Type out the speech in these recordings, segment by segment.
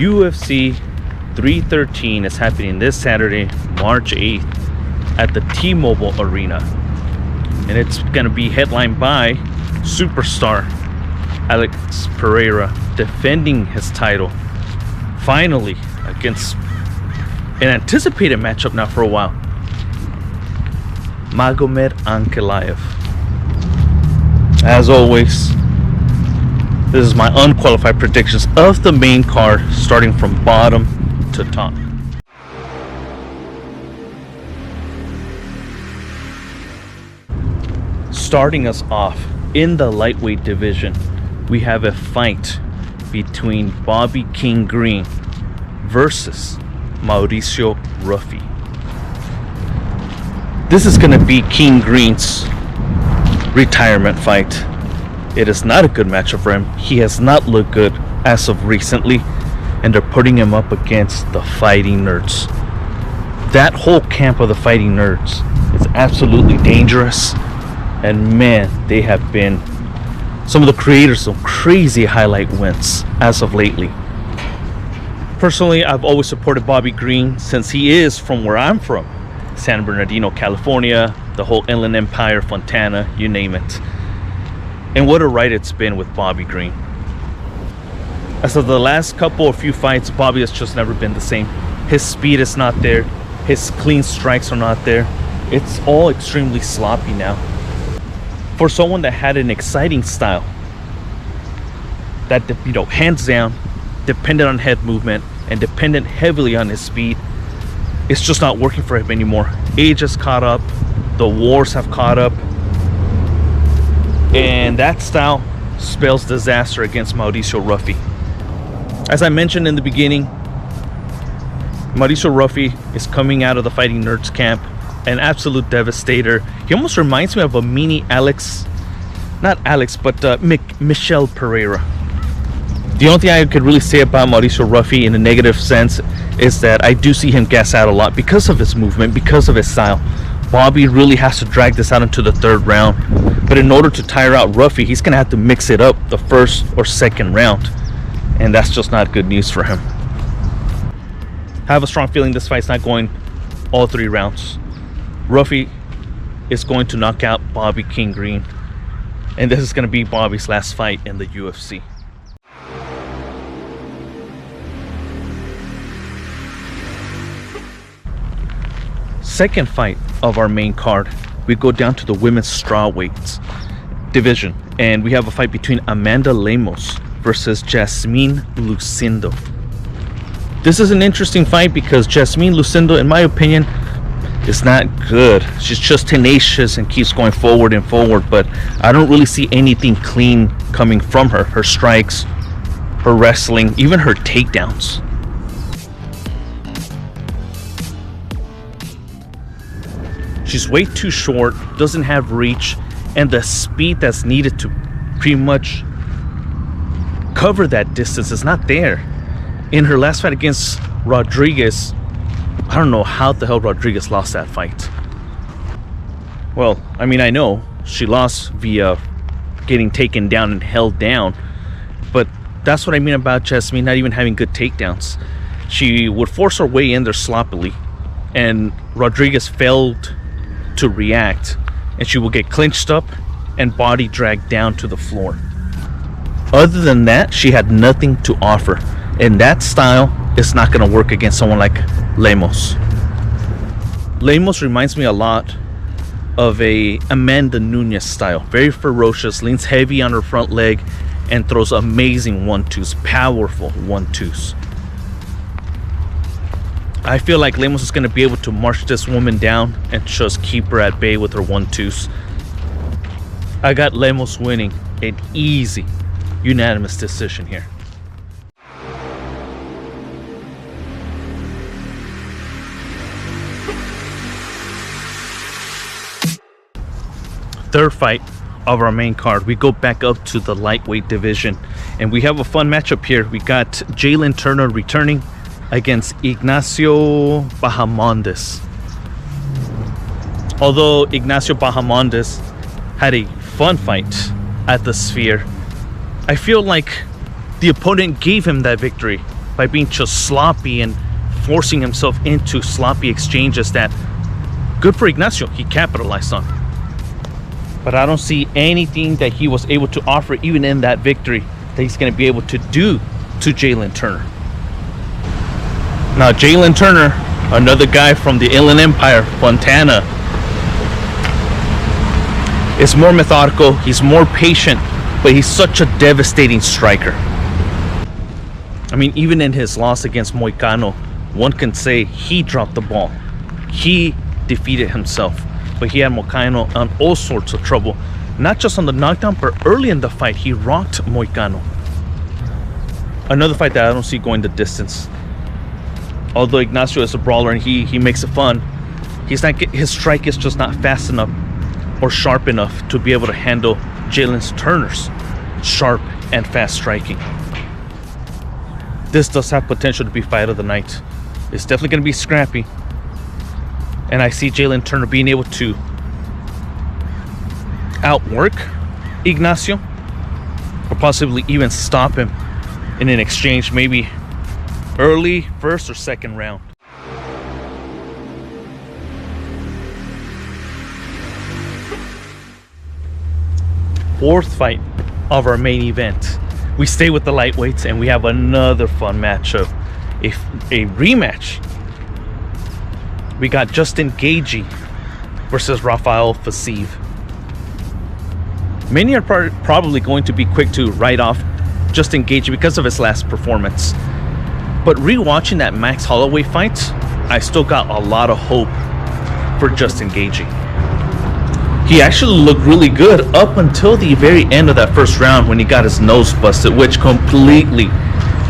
UFC 313 is happening this Saturday, March 8th at the T-Mobile Arena. And it's going to be headlined by superstar Alex Pereira defending his title finally against an anticipated matchup now for a while, Magomed Ankalaev. As always, this is my unqualified predictions of the main card, starting from bottom to top. Starting us off in the lightweight division, we have a fight between Bobby King Green versus Mauricio Ruffy. This is going to be King Green's retirement fight. It is not a good matchup for him. He has not looked good as of recently, and they're putting him up against the Fighting Nerds. That whole camp of the Fighting Nerds is absolutely dangerous, and man, they have been some of the creators of crazy highlight wins as of lately. Personally, I've always supported Bobby Green since he is from where I'm from, San Bernardino, California, the whole Inland Empire, Fontana, you name it. And what a ride it's been with Bobby Green. As of the last few fights, Bobby has just never been the same. His speed is not there. His clean strikes are not there. It's all extremely sloppy now. For someone that had an exciting style, that, hands down, dependent on head movement and dependent heavily on his speed, it's just not working for him anymore. Age has caught up. The wars have caught up. And that style spells disaster against Mauricio Ruffy. As I mentioned in the beginning, Mauricio Ruffy is coming out of the Fighting Nerds camp, an absolute devastator. He almost reminds me of a mini Michel Pereira. The only thing I could really say about Mauricio Ruffy in a negative sense is that I do see him gas out a lot because of his movement, because of his style. Bobby really has to drag this out into the third round. But in order to tire out Ruffy, he's going to have to mix it up the first or second round. And that's just not good news for him. I have a strong feeling this fight's not going all 3 rounds. Ruffy is going to knock out Bobby King Green. And this is going to be Bobby's last fight in the UFC. Second fight of our main card, we go down to the women's strawweights division, and we have a fight between Amanda Lemos versus Jasmine Lucindo. This is an interesting fight because Jasmine Lucindo, in my opinion, is not good. She's just tenacious and keeps going forward and forward, but I don't really see anything clean coming from her. Her strikes, her wrestling, even her takedowns. She's way too short, doesn't have reach, and the speed that's needed to pretty much cover that distance is not there. In her last fight against Rodriguez, I don't know how the hell Rodriguez lost that fight. Well, I mean, I know she lost via getting taken down and held down, but that's what I mean about Jasmine not even having good takedowns. She would force her way in there sloppily, and Rodriguez failed to react, and she will get clinched up and body dragged down to the floor. Other than that, she had nothing to offer, and that style is not going to work against someone like Lemos. Lemos reminds me a lot of a Amanda Nunes style. Very ferocious, leans heavy on her front leg, and throws amazing 1-2s, powerful 1-2s. I feel like Lemos is going to be able to march this woman down and just keep her at bay with her 1-2s. I got Lemos winning an easy, unanimous decision here. Third fight of our main card, we go back up to the lightweight division, and we have a fun matchup here. We got Jalin Turner returning against Ignacio Bahamondes. Although Ignacio Bahamondes had a fun fight at the Sphere, I feel like the opponent gave him that victory by being just sloppy and forcing himself into sloppy exchanges that, good for Ignacio, he capitalized on. But I don't see anything that he was able to offer even in that victory that he's going to be able to do to Jalin Turner. Now Jalin Turner, another guy from the Inland Empire, Fontana, is more methodical, he's more patient, but he's such a devastating striker. I mean, even in his loss against Moicano, one can say he dropped the ball. He defeated himself, but he had Moicano on all sorts of trouble. Not just on the knockdown, but early in the fight, he rocked Moicano. Another fight that I don't see going the distance. Although Ignacio is a brawler and he makes it fun, his strike is just not fast enough or sharp enough to be able to handle Jalin Turner's sharp and fast striking. This does have potential to be fight of the night. It's definitely going to be scrappy, and I see Jalin Turner being able to outwork Ignacio, or possibly even stop him in an exchange, maybe early first or second round. Fourth fight of our main event. We stay with the lightweights and we have another fun matchup, a rematch. We got Justin Gaethje versus Rafael Fiziev. Many are probably going to be quick to write off Justin Gaethje because of his last performance, but rewatching that Max Holloway fight, I still got a lot of hope for Justin Gaethje. He actually looked really good up until the very end of that first round when he got his nose busted, which completely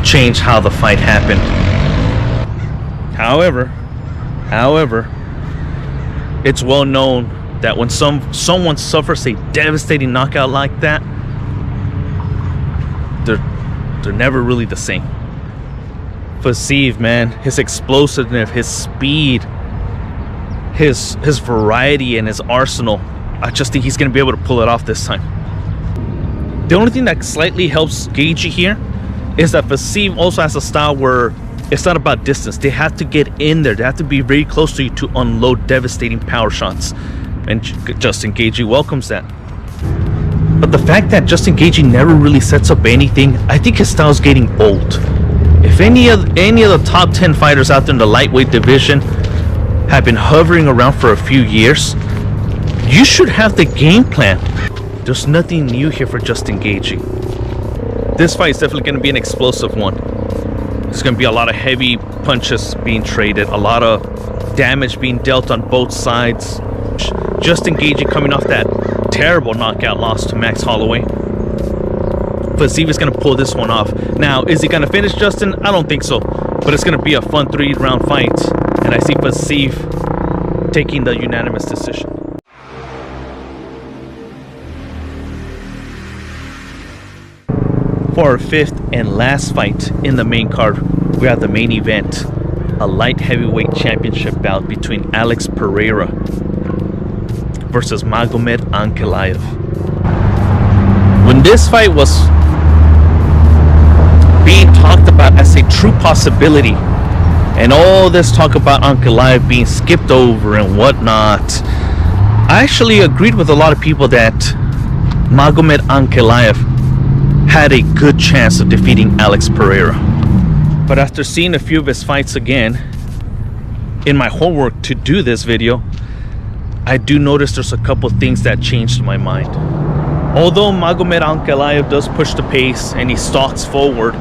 changed how the fight happened. However, it's well known that when someone suffers a devastating knockout like that, they're never really the same. Fiziev, man, his explosiveness, his speed, his variety and his arsenal, I just think he's going to be able to pull it off this time. The only thing that slightly helps Gaethje here is that Fiziev also has a style where it's not about distance. They have to get in there. They have to be very close to you to unload devastating power shots. And Justin Gaethje welcomes that. But the fact that Justin Gaethje never really sets up anything, I think his style is getting old. If any of the top 10 fighters out there in the lightweight division have been hovering around for a few years, you should have the game plan. There's nothing new here for Justin Gaethje. This fight is definitely going to be an explosive one. There's going to be a lot of heavy punches being traded, a lot of damage being dealt on both sides. Justin Gaethje coming off that terrible knockout loss to Max Holloway. Fiziev is going to pull this one off. Now, is he going to finish Justin? I don't think so. But it's going to be a fun 3-round fight. And I see Fiziev taking the unanimous decision. For our fifth and last fight in the main card, we have the main event, a light heavyweight championship bout between Alex Pereira versus Magomed Ankalaev. When this fight was being talked about as a true possibility, and all this talk about Ankalaev being skipped over and whatnot, I actually agreed with a lot of people that Magomed Ankalaev had a good chance of defeating Alex Pereira. But after seeing a few of his fights again, in my homework to do this video, I do notice there's a couple things that changed my mind. Although Magomed Ankalaev does push the pace and he stalks forward,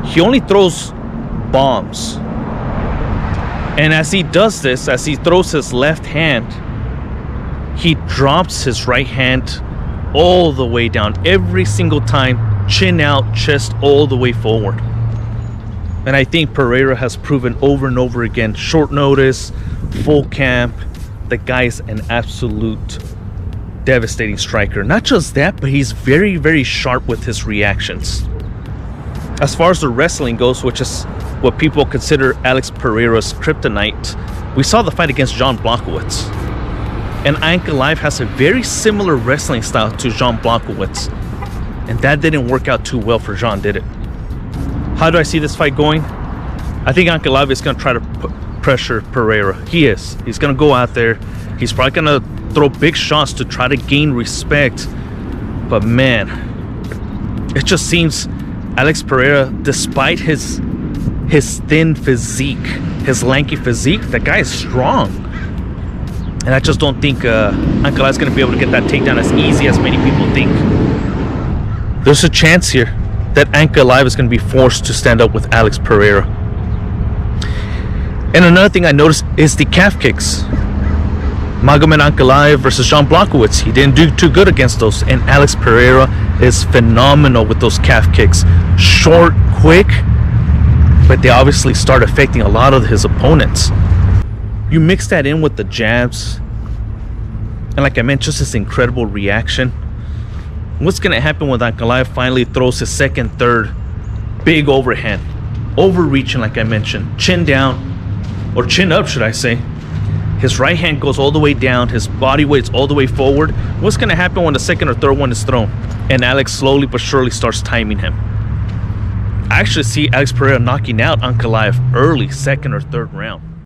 he only throws bombs. And as he does this, as he throws his left hand, he drops his right hand all the way down every single time, chin out, chest all the way forward. And I think Pereira has proven over and over again, short notice, full camp, the guy's an absolute devastating striker. Not just that, but he's very, very sharp with his reactions. As far as the wrestling goes, which is what people consider Alex Pereira's kryptonite, we saw the fight against Jan Blachowicz. And Ankalaev has a very similar wrestling style to Jan Blachowicz. And that didn't work out too well for Jan, did it? How do I see this fight going? I think Ankalaev is going to try to pressure Pereira. He is. He's going to go out there. He's probably going to throw big shots to try to gain respect. But man, it just seems Alex Pereira, despite his thin physique, his lanky physique, that guy is strong. And I just don't think Ankalaev is going to be able to get that takedown as easy as many people think. There's a chance here that Ankalaev is going to be forced to stand up with Alex Pereira. And another thing I noticed is the calf kicks. Magomed Ankalaev versus Jan Blachowicz. He didn't do too good against those. And Alex Pereira is phenomenal with those calf kicks. Short, quick, but they obviously start affecting a lot of his opponents. You mix that in with the jabs, and like I mentioned, just this incredible reaction. What's going to happen when Ankalaev finally throws his second, third big overhand? Overreaching, like I mentioned. Chin down, or chin up, should I say. His right hand goes all the way down. His body weight's all the way forward. What's going to happen when the second or third one is thrown? And Alex slowly but surely starts timing him. I actually see Alex Pereira knocking out Ankalaev early, second or third round.